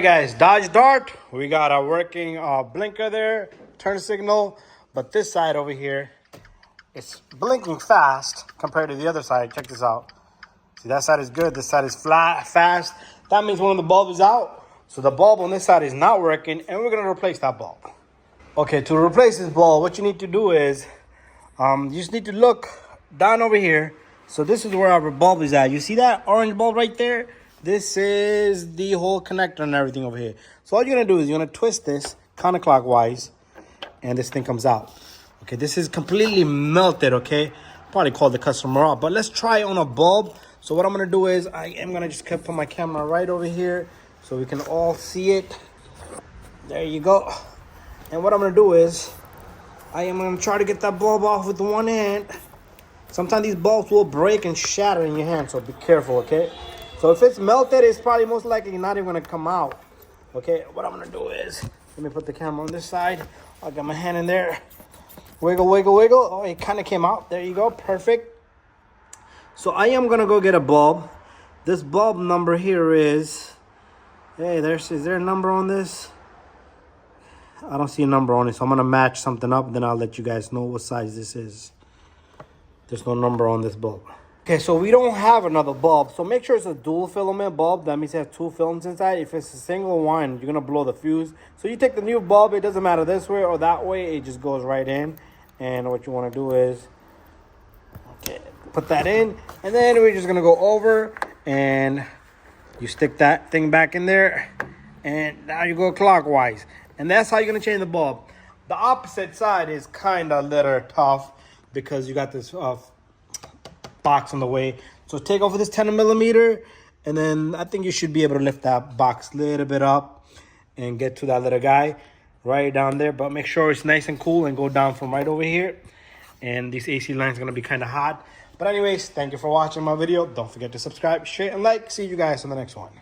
Hey guys, Dodge Dart. We got a working blinker there, turn signal, but this side over here, it's blinking fast compared to the other side. Check this out. See, that side is good. This side is fast. That means one of the bulbs is out. So the bulb on this side is not working, and we're gonna replace that bulb. Okay, to replace this bulb, what you need to do is, you just need to look down over here. So this is where our bulb is at. You see that orange bulb right there? This is the whole connector and everything over here. So all you're gonna do is you're gonna twist this counterclockwise and this thing comes out. Okay, this is completely melted, okay? Probably called the customer out, but let's try on a bulb. So what I'm gonna do is I am gonna just put my camera right over here so we can all see it. There you go. And what I'm gonna do is I am gonna try to get that bulb off with the one hand. Sometimes these bulbs will break and shatter in your hand, so be careful, okay? So if it's melted, it's probably most likely not even gonna come out. Okay, what I'm gonna do is, let me put the camera on this side. I'll get my hand in there. Wiggle, wiggle, wiggle. Oh, it kind of came out. There you go, perfect. So I am gonna go get a bulb. This bulb number here is, hey, is there a number on this? I don't see a number on it, so I'm gonna match something up, then I'll let you guys know what size this is. There's no number on this bulb. Okay, so we don't have another bulb, so make sure it's a dual filament bulb. That means it has two filaments inside. If it's a single one, you're gonna blow the fuse. So you take the new bulb, it doesn't matter this way or that way, it just goes right in. And what you wanna do is, okay, put that in, and then we're just gonna go over and you stick that thing back in there, and now you go clockwise. And that's how you're gonna change the bulb. The opposite side is kinda a little tough because you got this box on the way. So take off this 10 millimeter, and then I think you should be able to lift that box a little bit up and get to that little guy right down there. But make sure it's nice and cool and go down from right over here. And this AC line is gonna be kind of hot. But anyways, thank you for watching my video. Don't forget to subscribe, share, and like. See you guys in the next one.